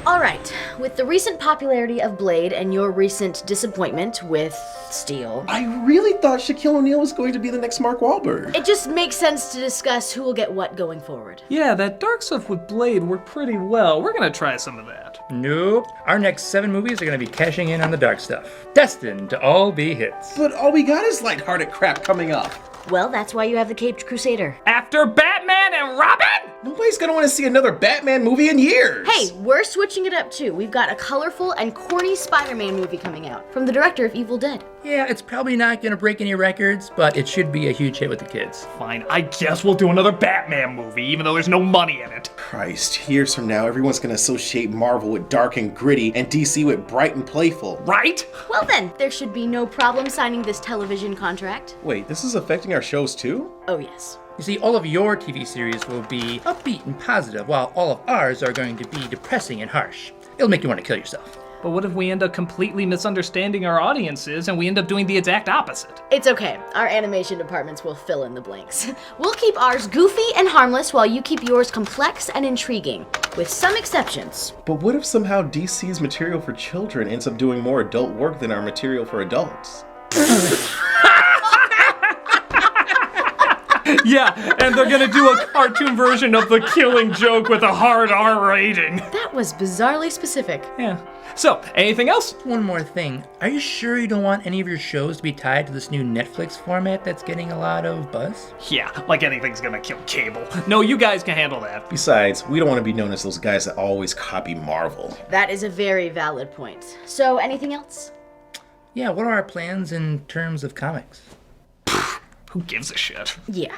Alright, with the recent popularity of Blade and your recent disappointment with Steel, I really thought Shaquille O'Neal was going to be the next Mark Wahlberg. it just makes sense to discuss who will get what going forward. Yeah, that dark stuff with Blade worked pretty well. We're gonna try some of that. Nope. Our next 7 movies are gonna be cashing in on the dark stuff. Destined to all be hits. But all we got is lighthearted crap coming up. Well, that's why you have the Caped Crusader. After Batman and Robin? Nobody's gonna want to see another Batman movie in years. Hey, we're switching it up too. We've got a colorful and corny Spider-Man movie coming out from the director of Evil Dead. Yeah, it's probably not gonna break any records, but it should be a huge hit with the kids. Fine, I guess we'll do another Batman movie, even though there's no money in it. Christ, years from now, everyone's gonna associate Marvel with dark and gritty and DC with bright and playful. Right? Well then, there should be no problem signing this television contract. Wait, this is affecting our shows too? Oh yes. You see, all of your TV series will be upbeat and positive, while all of ours are going to be depressing and harsh. It'll make you want to kill yourself. But what if we end up completely misunderstanding our audiences and we end up doing the exact opposite? It's okay. Our animation departments will fill in the blanks. We'll keep ours goofy and harmless while you keep yours complex and intriguing, with some exceptions. But what if somehow DC's material for children ends up doing more adult work than our material for adults? Yeah, and they're gonna do a cartoon version of The Killing Joke with a hard R rating. That was bizarrely specific. Yeah. So, anything else? One more thing. Are you sure you don't want any of your shows to be tied to this new Netflix format that's getting a lot of buzz? Yeah, like anything's gonna kill cable. No, you guys can handle that. Besides, we don't want to be known as those guys that always copy Marvel. That is a very valid point. So, anything else? Yeah, what are our plans in terms of comics? Who gives a shit? Yeah.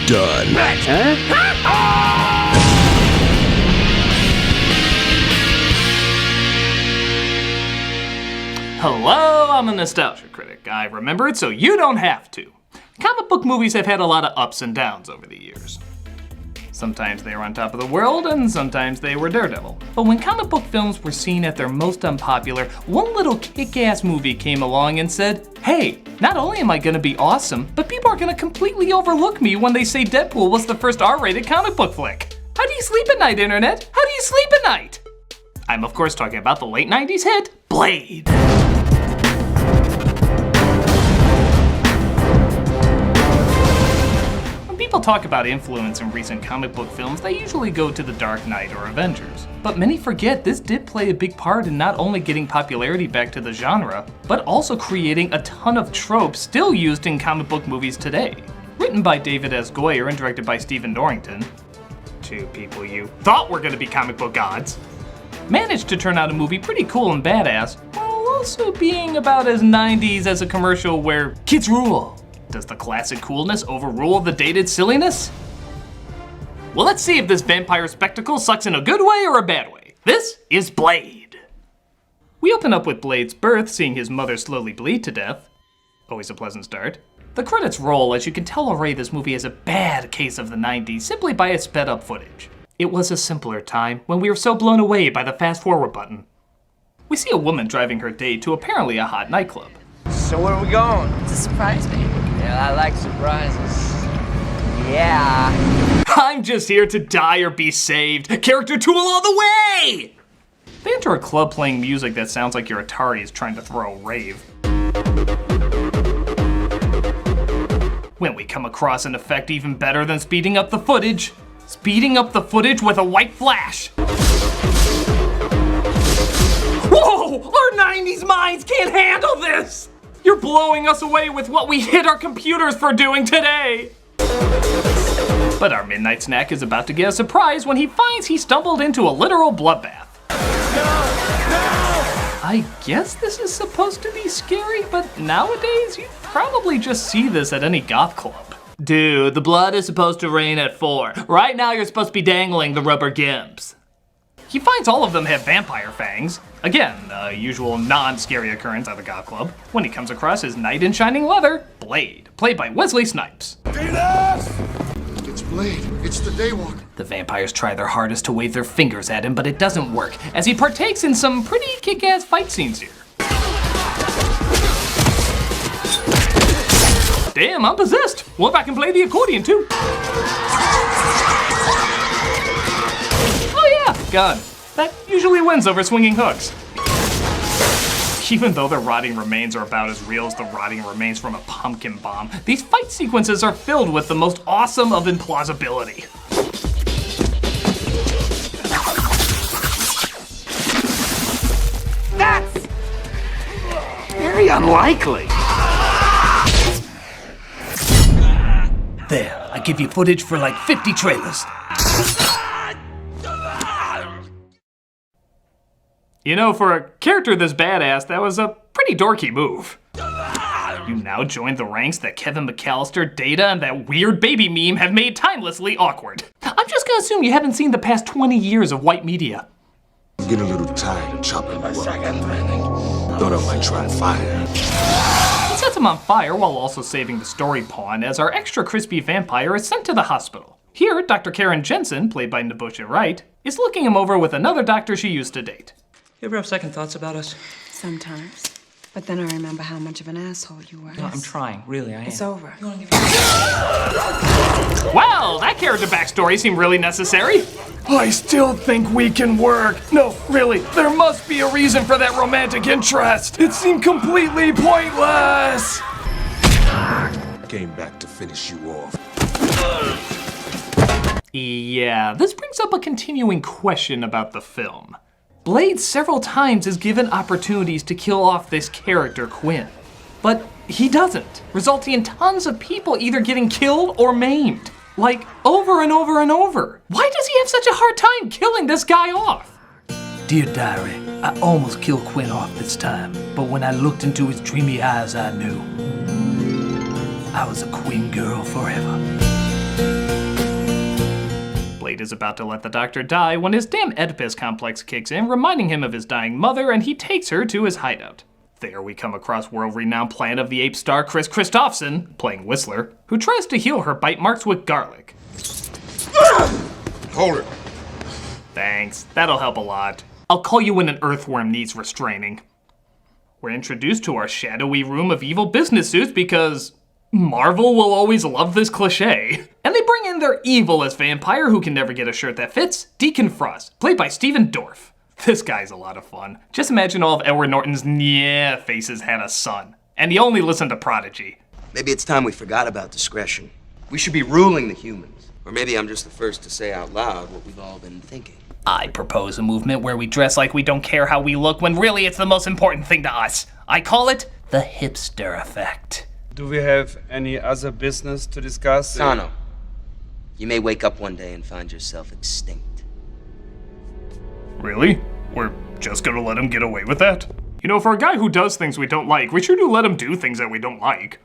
Done. Hello, I'm a nostalgia critic. I remember it so you don't have to. Comic book movies have had a lot of ups and downs over the years. Sometimes they were on top of the world, and sometimes they were Daredevil. But when comic book films were seen at their most unpopular, one little kick-ass movie came along and said, hey, not only am I gonna be awesome, but people are gonna completely overlook me when they say Deadpool was the first R-rated comic book flick. How do you sleep at night, Internet? How do you sleep at night? I'm of course talking about the late 90s hit, Blade. People talk about influence in recent comic book films, they usually go to The Dark Knight or Avengers. But many forget this did play a big part in not only getting popularity back to the genre, but also creating a ton of tropes still used in comic book movies today. Written by David S. Goyer and directed by Stephen Dorrington, two people you thought were gonna be comic book gods, managed to turn out a movie pretty cool and badass, while also being about as 90s as a commercial where kids rule. Does the classic coolness overrule the dated silliness? Well, let's see if this vampire spectacle sucks in a good way or a bad way. This is Blade. We open up with Blade's birth, seeing his mother slowly bleed to death. Always a pleasant start. The credits roll as you can tell already this movie is a bad case of the 90s simply by its sped up footage. It was a simpler time when we were so blown away by the fast forward button. We see a woman driving her date to apparently a hot nightclub. So where are we going? It's a surprise, babe. Yeah, I like surprises. Yeah. I'm just here to die or be saved. Character tool all the way! They enter a club playing music that sounds like your Atari is trying to throw a rave. When we come across an effect even better than speeding up the footage. Speeding up the footage with a white flash. Whoa! Our 90s minds can't handle this! You're blowing us away with what we hit our computers for doing today! But our midnight snack is about to get a surprise when he finds he stumbled into a literal bloodbath. I guess this is supposed to be scary, but nowadays you'd probably just see this at any goth club. Dude, the blood is supposed to rain at 4. Right now you're supposed to be dangling the rubber gimps. He finds all of them have vampire fangs. Again, a usual non-scary occurrence at the goth club when he comes across his knight in shining leather, Blade, played by Wesley Snipes. It's Blade. It's the Daywalker. The vampires try their hardest to wave their fingers at him, but it doesn't work, as he partakes in some pretty kick-ass fight scenes here. Damn, I'm possessed! What if I can play the accordion too? Oh yeah, God. That usually wins over swinging hooks. Even though the rotting remains are about as real as the rotting remains from a pumpkin bomb, these fight sequences are filled with the most awesome of implausibility. That's very unlikely. There, I give you footage for like 50 trailers. You know, for a character this badass, that was a pretty dorky move. You now join the ranks that Kevin McAllister, Data, and that weird baby meme have made timelessly awkward. I'm just gonna assume you haven't seen the past 20 years of white media. I'm getting a little tired of chopping you up. Thought I might try fire. He sets him on fire while also saving the story pawn as our extra crispy vampire is sent to the hospital. Here, Dr. Karen Jensen, played by Nebusha Wright, is looking him over with another doctor she used to date. You ever have second thoughts about us? Sometimes. But then I remember how much of an asshole you were. No, I'm trying. Really, I am. It's over. Wow, that character backstory seemed really necessary. I still think we can work. No, really, there must be a reason for that romantic interest. It seemed completely pointless. Came back to finish you off. Yeah, this brings up a continuing question about the film. Blade several times is given opportunities to kill off this character, Quinn. But he doesn't, resulting in tons of people either getting killed or maimed. Like, over and over and over. Why does he have such a hard time killing this guy off? Dear Diary, I almost killed Quinn off this time, but when I looked into his dreamy eyes, I knew. I was a Quinn girl forever. Blade is about to let the doctor die when his damn Oedipus complex kicks in, reminding him of his dying mother, and he takes her to his hideout. There we come across world-renowned Planet of the Apes star Chris Christopherson, playing Whistler, who tries to heal her bite marks with garlic. Hold her. Thanks, that'll help a lot. I'll call you when an earthworm needs restraining. We're introduced to our shadowy room of evil business suits because Marvel will always love this cliche. And they bring in their evilest vampire who can never get a shirt that fits, Deacon Frost, played by Stephen Dorff. This guy's a lot of fun. Just imagine all of Edward Norton's yeah faces had a son. And he only listened to Prodigy. Maybe it's time we forgot about discretion. We should be ruling the humans. Or maybe I'm just the first to say out loud what we've all been thinking. I propose a movement where we dress like we don't care how we look when really it's the most important thing to us. I call it the hipster effect. Do we have any other business to discuss? Sano, you may wake up one day and find yourself extinct. Really? We're just gonna let him get away with that? You know, for a guy who does things we don't like, we sure do let him do things that we don't like.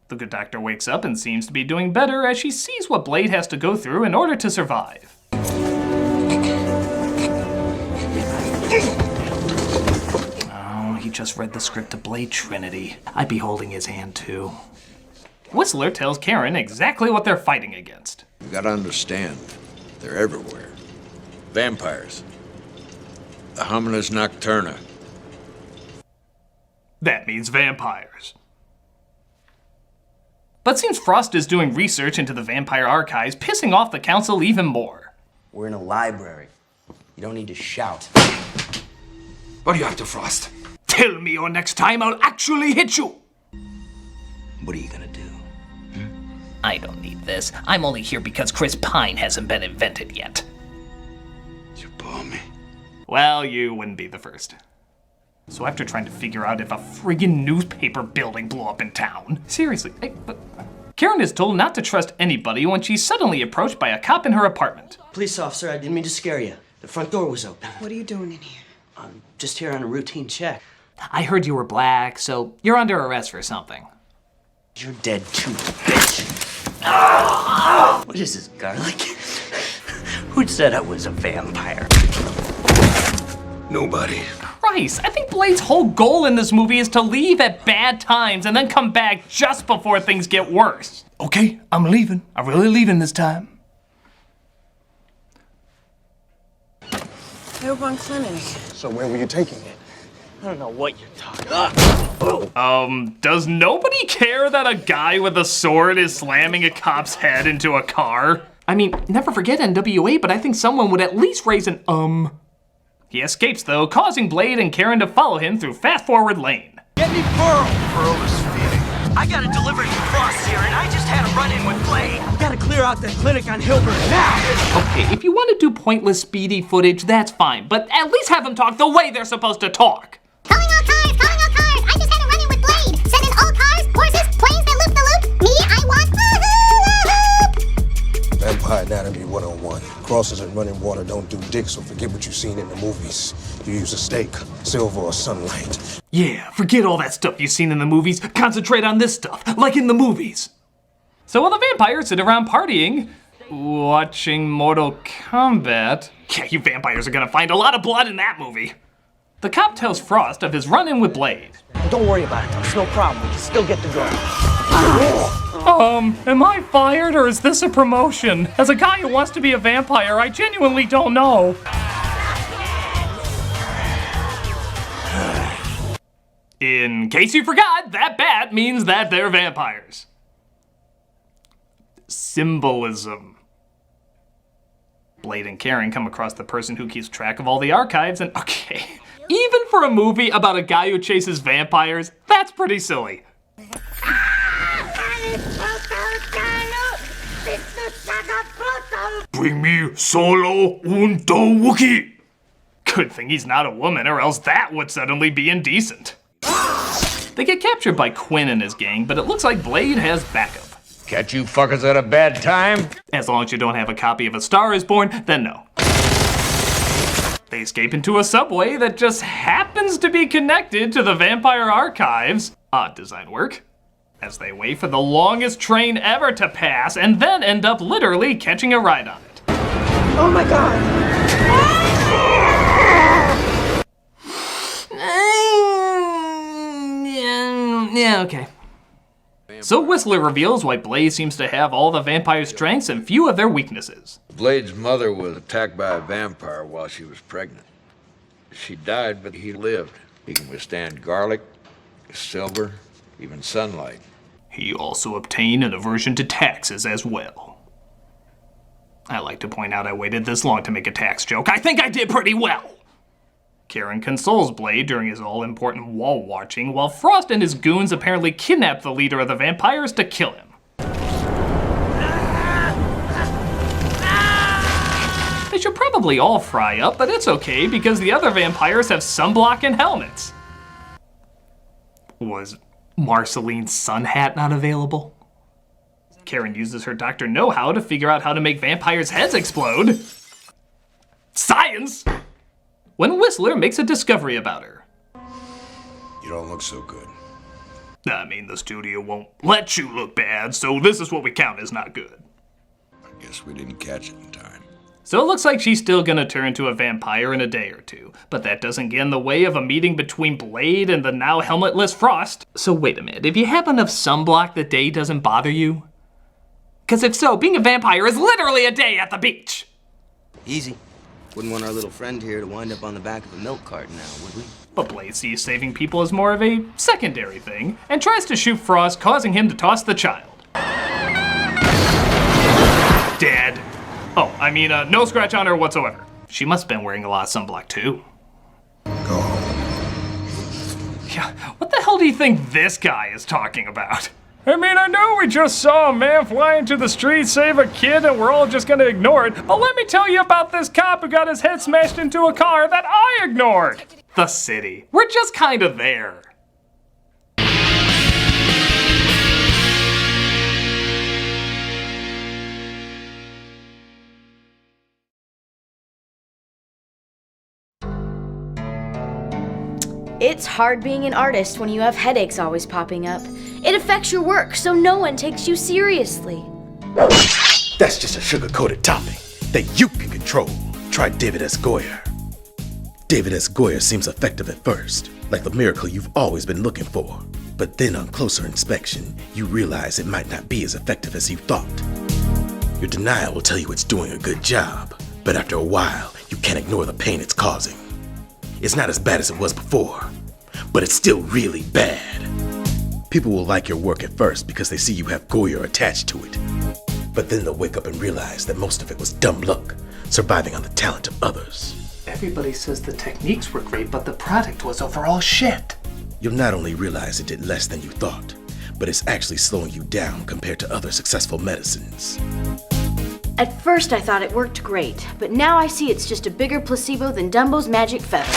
The good doctor wakes up and seems to be doing better as she sees what Blade has to go through in order to survive. Oh, he just read the script to Blade Trinity. I'd be holding his hand too. Whistler tells Karen exactly what they're fighting against. You gotta understand, they're everywhere. Vampires. The Hominis Nocturna. That means vampires. But seems Frost is doing research into the vampire archives, pissing off the council even more. We're in a library. You don't need to shout. What are you after, Frost? Tell me or next time I'll actually hit you. What are you gonna do? I don't need this. I'm only here because Chris Pine hasn't been invented yet. You bore me. Well, you wouldn't be the first. So after trying to figure out if a friggin' newspaper building blew up in town, seriously, but Karen is told not to trust anybody when she's suddenly approached by a cop in her apartment. Police officer, I didn't mean to scare you. The front door was open. What are you doing in here? I'm just here on a routine check. I heard you were black, so you're under arrest for something. You're dead too, bitch. What is this, garlic? Who'd said I was a vampire? Nobody. Christ, I think Blade's whole goal in this movie is to leave at bad times and then come back just before things get worse. Okay, I'm leaving. I'm really leaving this time. I open on Clinic. So where were you taking it? I don't know what you're talking about. Does nobody care that a guy with a sword is slamming a cop's head into a car? I mean, never forget NWA, but I think someone would at least raise an He escapes though, causing Blade and Karen to follow him through fast-forward lane. Get me Pearl! Pearl is feeding. I got a delivery from Frost here, and I just had a run-in with Blade. We gotta clear out that clinic on Hilbert now! Okay, if you want to do pointless speedy footage, that's fine, but at least have them talk the way they're supposed to talk. Calling all cars, calling all cars! I just had a run-in with Blade! Send in all cars, horses, planes that loop the loop! Me, I want woohoo! Vampire Anatomy 101. Crosses and running water don't do dick, so forget what you've seen in the movies. You use a stake, silver, or sunlight. Yeah, forget all that stuff you've seen in the movies. Concentrate on this stuff, like in the movies. So while the vampires sit around partying, watching Mortal Kombat. Yeah, you vampires are gonna find a lot of blood in that movie. The cop tells Frost of his run-in with Blade. Don't worry about it, though. It's no problem. We can still get the girl. Am I fired or is this a promotion? As a guy who wants to be a vampire, I genuinely don't know. In case you forgot, that bat means that they're vampires. Symbolism. Blade and Karen come across the person who keeps track of all the archives and okay, even for a movie about a guy who chases vampires, that's pretty silly. Bring me solo un Wookie. Good thing he's not a woman or else that would suddenly be indecent. They get captured by Quinn and his gang, but it looks like Blade has backup. Catch you fuckers at a bad time? As long as you don't have a copy of A Star Is Born, then no. They escape into a subway that just happens to be connected to the vampire archives. Odd design work. As they wait for the longest train ever to pass and then end up literally catching a ride on it. Oh my god! Yeah, okay. So Whistler reveals why Blade seems to have all the vampire strengths and few of their weaknesses. Blade's mother was attacked by a vampire while she was pregnant. She died, but he lived. He can withstand garlic, silver, even sunlight. He also obtained an aversion to taxes as well. I like to point out I waited this long to make a tax joke. I think I did pretty well! Karen consoles Blade during his all-important wall watching, while Frost and his goons apparently kidnap the leader of the vampires to kill him. They should probably all fry up, but it's okay because the other vampires have sunblock and helmets. Was Marceline's sun hat not available? Karen uses her Dr. Know-how to figure out how to make vampires' heads explode. Science! When Whistler makes a discovery about her. You don't look so good. I mean, the studio won't let you look bad, so this is what we count as not good. I guess we didn't catch it in time. So it looks like she's still gonna turn into a vampire in a day or two, but that doesn't get in the way of a meeting between Blade and the now helmetless Frost. So wait a minute, if you have enough sunblock, the day doesn't bother you? Because if so, being a vampire is literally a day at the beach. Easy. Wouldn't want our little friend here to wind up on the back of a milk carton now, would we? But Blade sees saving people as more of a secondary thing, and tries to shoot Frost, causing him to toss the child. Dead. Oh, I mean, no scratch on her whatsoever. She must have been wearing a lot of sunblock too. Go home. Yeah, what the hell do you think this guy is talking about? I mean, I know we just saw a man fly into the street, save a kid, and we're all just gonna ignore it, but let me tell you about this cop who got his head smashed into a car that I ignored. The city. We're just kinda there. It's hard being an artist when you have headaches always popping up. It affects your work, so no one takes you seriously. That's just a sugar-coated topping that you can control. Try David S. Goyer. David S. Goyer seems effective at first, like the miracle you've always been looking for. But then on closer inspection, you realize it might not be as effective as you thought. Your denial will tell you it's doing a good job, but after a while, you can't ignore the pain it's causing. It's not as bad as it was before, but it's still really bad. People will like your work at first because they see you have Goyer attached to it. But then they'll wake up and realize that most of it was dumb luck, surviving on the talent of others. Everybody says the techniques were great, but the product was overall shit. You'll not only realize it did less than you thought, but it's actually slowing you down compared to other successful medicines. At first I thought it worked great, but now I see it's just a bigger placebo than Dumbo's magic feather.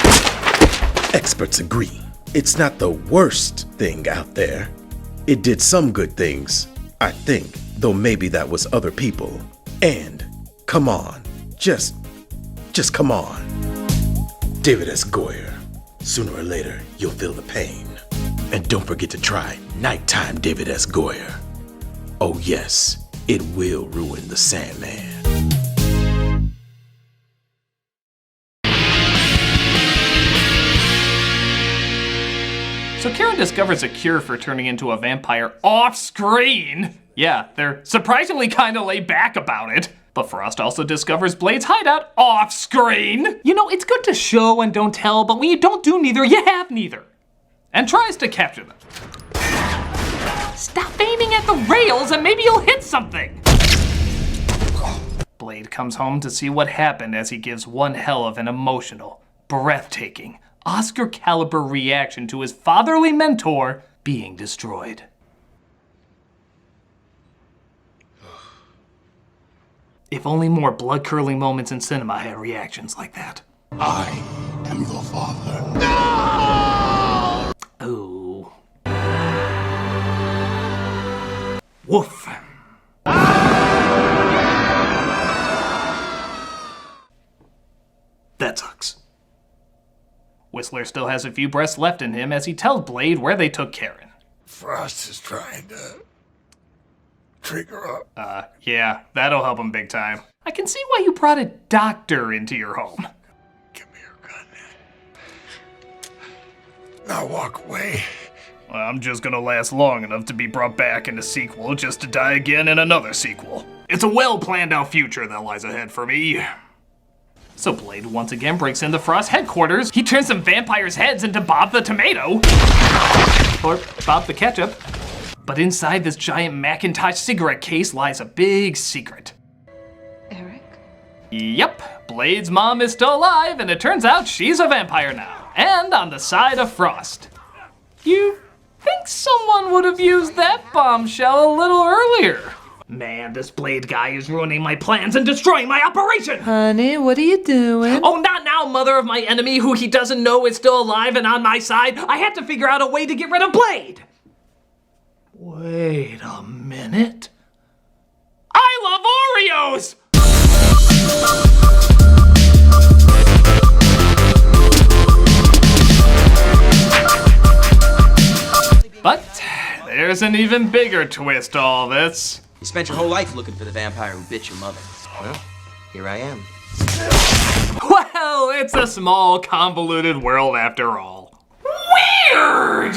Experts agree. It's not the worst thing out there. It did some good things, I think, though maybe that was other people. And, come on, just come on. David S. Goyer. Sooner or later, you'll feel the pain. And don't forget to try Nighttime David S. Goyer. Oh yes, it will ruin the Sandman. So Karen discovers a cure for turning into a vampire off-screen. Yeah, they're surprisingly kinda laid back about it. But Frost also discovers Blade's hideout off-screen. You know, it's good to show and don't tell, but when you don't do neither, you have neither. And tries to capture them. Stop aiming at the rails and maybe you'll hit something. Blade comes home to see what happened as he gives one hell of an emotional, breathtaking, Oscar-caliber reaction to his fatherly mentor being destroyed. If only more blood-curdling moments in cinema had reactions like that. I am your father. No! Oh. Woof. That sucks. Whistler still has a few breaths left in him as he tells Blade where they took Karen. Frost is trying to trick her up. Yeah, that'll help him big time. I can see why you brought a doctor into your home. Give me your gun. Now walk away. Well, I'm just gonna last long enough to be brought back in a sequel just to die again in another sequel. It's a well-planned out future that lies ahead for me. So Blade once again breaks into Frost's headquarters. He turns some vampires' heads into Bob the Tomato. Or Bob the Ketchup. But inside this giant Macintosh cigarette case lies a big secret. Eric? Yep, Blade's mom is still alive, and it turns out she's a vampire now. And on the side of Frost. You think someone would have used that bombshell a little earlier. Man, this Blade guy is ruining my plans and destroying my operation! Honey, what are you doing? Oh, not now, mother of my enemy who he doesn't know is still alive and on my side. I had to figure out a way to get rid of Blade. Wait a minute. I love Oreos! But there's an even bigger twist to all this. You spent your whole life looking for the vampire who bit your mother. Well, here I am. Well, it's a small, convoluted world after all. Weird!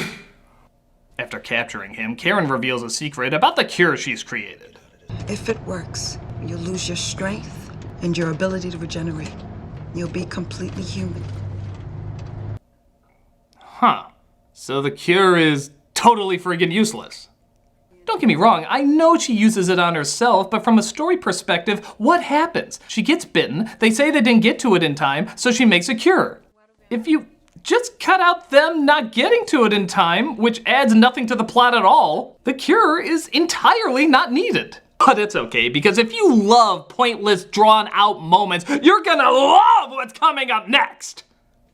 After capturing him, Karen reveals a secret about the cure she's created. If it works, you'll lose your strength and your ability to regenerate. You'll be completely human. Huh. So the cure is totally friggin' useless. Don't get me wrong, I know she uses it on herself, but from a story perspective, what happens? She gets bitten, they say they didn't get to it in time, so she makes a cure. If you just cut out them not getting to it in time, which adds nothing to the plot at all, the cure is entirely not needed. But it's okay, because if you love pointless, drawn-out moments, you're gonna love what's coming up next!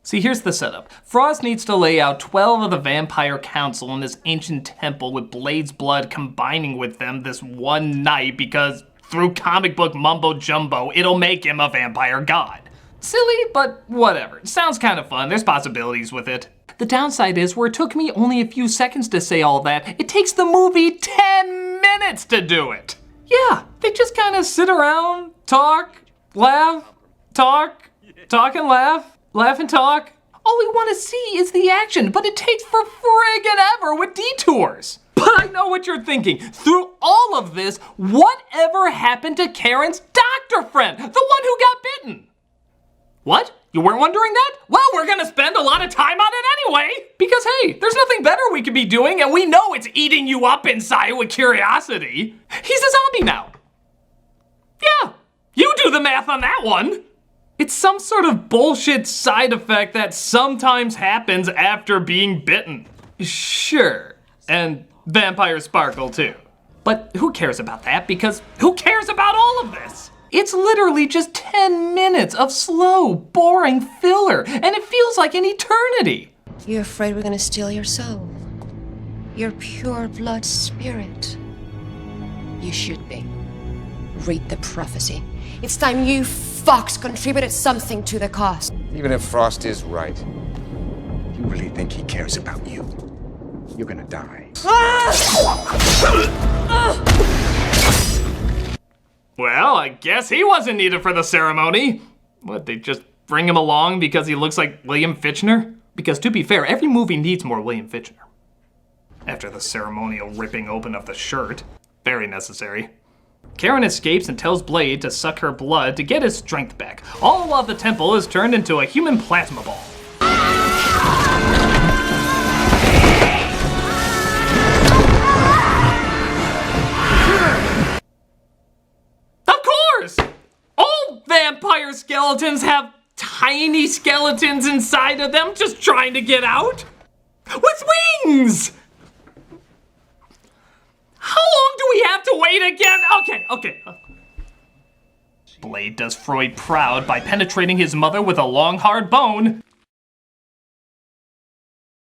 See, here's the setup. Frost needs to lay out 12 of the Vampire Council in this ancient temple with Blade's blood combining with them this one night because through comic book mumbo-jumbo, it'll make him a vampire god. Silly, but whatever. Sounds kind of fun. There's possibilities with it. The downside is, where it took me only a few seconds to say all that, it takes the movie 10 minutes to do it. Yeah, they just kind of sit around, talk, laugh, talk and laugh. Laugh and talk. All we want to see is the action, but it takes for friggin' ever with detours. But I know what you're thinking. Through all of this, whatever happened to Karen's doctor friend? The one who got bitten? What? You weren't wondering that? Well, we're gonna spend a lot of time on it anyway. Because hey, there's nothing better we could be doing, and we know it's eating you up inside with curiosity. He's a zombie now. Yeah, you do the math on that one. It's some sort of bullshit side effect that sometimes happens after being bitten. Sure, and vampires sparkle too. But who cares about that? Because who cares about all of this? It's literally just 10 minutes of slow, boring filler, and it feels like an eternity. You're afraid we're gonna steal your soul? Your pure blood spirit? You should be. Read the prophecy. It's time you fucks contributed something to the cause. Even if Frost is right, you really think he cares about you? You're gonna die. Well, I guess he wasn't needed for the ceremony. What, they just bring him along because he looks like William Fichtner? Because to be fair, every movie needs more William Fichtner. After the ceremonial ripping open of the shirt. Very necessary. Karen escapes and tells Blade to suck her blood to get his strength back, all while the temple is turned into a human plasma ball. Of course! All vampire skeletons have tiny skeletons inside of them just trying to get out. With wings! How long do we have to wait again? Okay. Blade does Freud proud by penetrating his mother with a long, hard bone,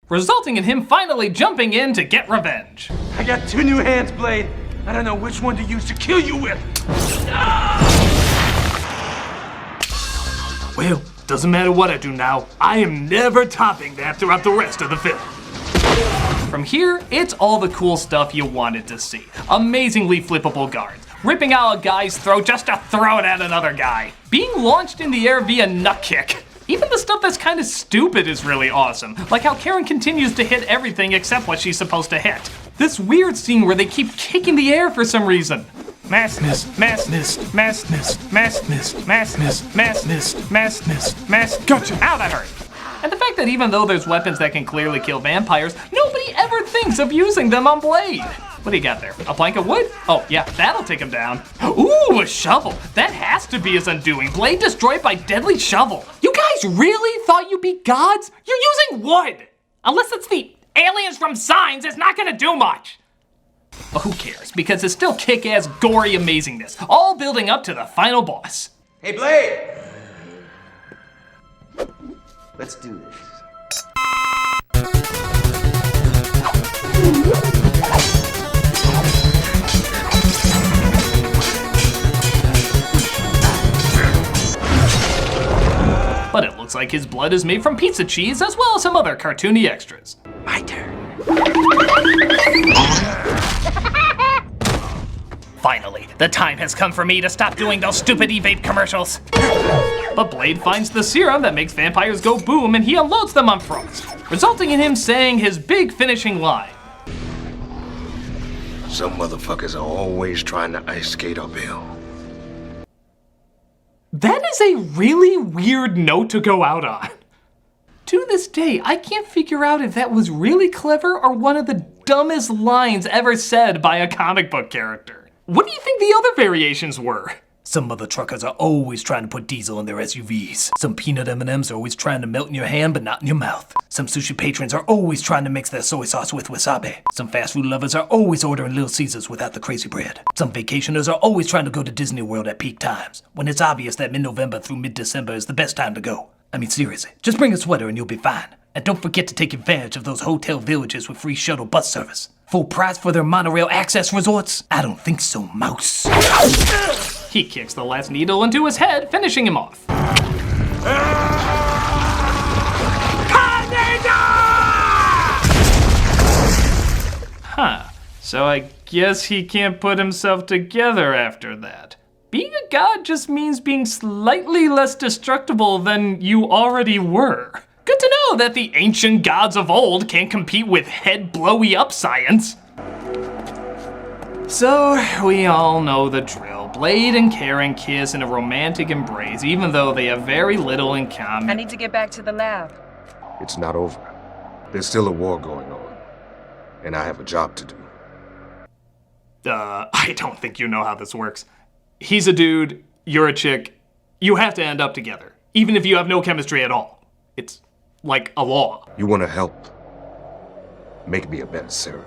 resulting in him finally jumping in to get revenge. I got 2 new hands, Blade. I don't know which one to use to kill you with. Well, doesn't matter what I do now. I am never topping that throughout the rest of the film. From here, it's all the cool stuff you wanted to see. Amazingly flippable guards, ripping out a guy's throat just to throw it at another guy, being launched in the air via nut kick. Even the stuff that's kind of stupid is really awesome, like how Karen continues to hit everything except what she's supposed to hit. This weird scene where they keep kicking the air for some reason. Massness. Gotcha. Ow, that hurt. And the fact that even though there's weapons that can clearly kill vampires, nobody ever thinks of using them on Blade. What do you got there? A plank of wood? Oh, yeah, that'll take him down. Ooh, a shovel. That has to be his undoing. Blade destroyed by deadly shovel. You guys really thought you'd be gods? You're using wood. Unless it's the aliens from Signs, it's not gonna do much. But who cares? Because it's still kick-ass, gory amazingness, all building up to the final boss. Hey, Blade! Let's do this. But it looks like his blood is made from pizza cheese as well as some other cartoony extras. My turn. Finally, the time has come for me to stop doing those stupid e-vape commercials. But Blade finds the serum that makes vampires go boom and he unloads them on Frost, resulting in him saying his big finishing line. Some motherfuckers are always trying to ice skate uphill. That is a really weird note to go out on. To this day, I can't figure out if that was really clever or one of the dumbest lines ever said by a comic book character. What do you think the other variations were? Some other truckers are always trying to put diesel in their SUVs. Some peanut M&Ms are always trying to melt in your hand but not in your mouth. Some sushi patrons are always trying to mix their soy sauce with wasabi. Some fast food lovers are always ordering Little Caesars without the crazy bread. Some vacationers are always trying to go to Disney World at peak times, when it's obvious that mid-November through mid-December is the best time to go. I mean, seriously, just bring a sweater and you'll be fine. And don't forget to take advantage of those hotel villages with free shuttle bus service. Full price for their monorail access resorts? I don't think so, mouse. He kicks the last needle into his head, finishing him off. Huh, so I guess he can't put himself together after that. Being a god just means being slightly less destructible than you already were. Good to know that the ancient gods of old can't compete with head-blowy-up science. So, we all know the drill. Blade and Karen kiss in a romantic embrace, even though they have very little in common. I need to get back to the lab. It's not over. There's still a war going on, and I have a job to do. I don't think you know how this works. He's a dude, you're a chick. You have to end up together, even if you have no chemistry at all. It's like a law. You want to help make me a better serum.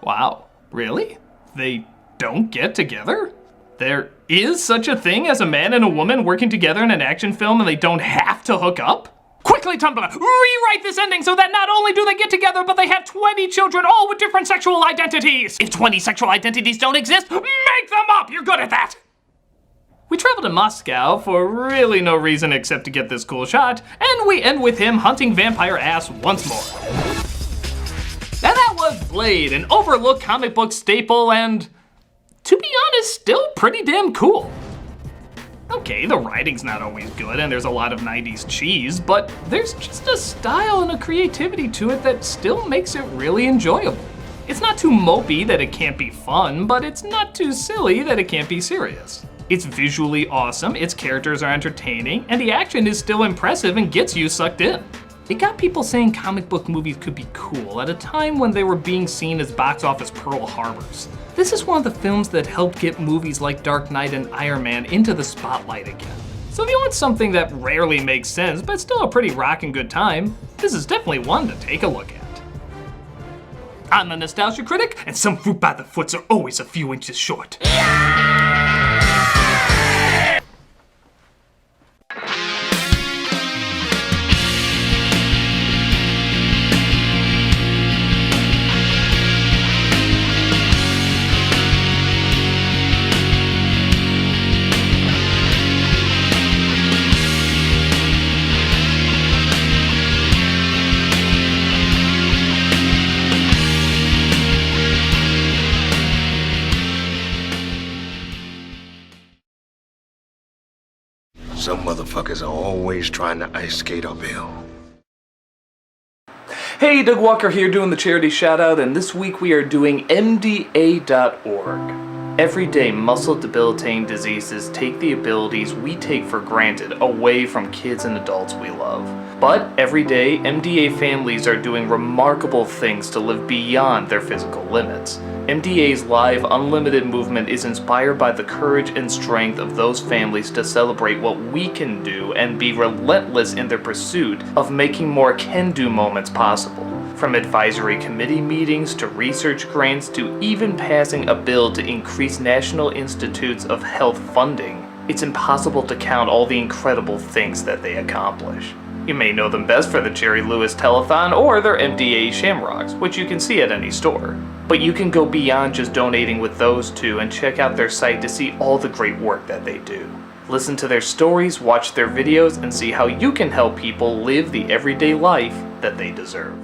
Wow, really? They don't get together? There is such a thing as a man and a woman working together in an action film and they don't have to hook up? Quickly, Tumblr, rewrite this ending so that not only do they get together, but they have 20 children, all with different sexual identities. If 20 sexual identities don't exist, make them up! You're good at that! We travel to Moscow for really no reason except to get this cool shot, and we end with him hunting vampire ass once more. And that was Blade, an overlooked comic book staple and, to be honest, still pretty damn cool. Okay, the writing's not always good and there's a lot of 90s cheese, but there's just a style and a creativity to it that still makes it really enjoyable. It's not too mopey that it can't be fun, but it's not too silly that it can't be serious. It's visually awesome, its characters are entertaining, and the action is still impressive and gets you sucked in. It got people saying comic book movies could be cool at a time when they were being seen as box office Pearl Harbors. This is one of the films that helped get movies like Dark Knight and Iron Man into the spotlight again. So if you want something that rarely makes sense, but still a pretty rockin' good time, this is definitely one to take a look at. I'm the Nostalgia Critic, and some fruit by the foots are always a few inches short. Some motherfuckers are always trying to ice skate uphill. Hey, Doug Walker here doing the charity shout out, and this week we are doing MDA.org. Everyday muscle debilitating diseases take the abilities we take for granted away from kids and adults we love. But every day, MDA families are doing remarkable things to live beyond their physical limits. MDA's live, unlimited movement is inspired by the courage and strength of those families to celebrate what we can do and be relentless in their pursuit of making more can-do moments possible. From advisory committee meetings to research grants to even passing a bill to increase National Institutes of Health funding, it's impossible to count all the incredible things that they accomplish. You may know them best for the Jerry Lewis Telethon or their MDA Shamrocks, which you can see at any store. But you can go beyond just donating with those two and check out their site to see all the great work that they do. Listen to their stories, watch their videos, and see how you can help people live the everyday life that they deserve.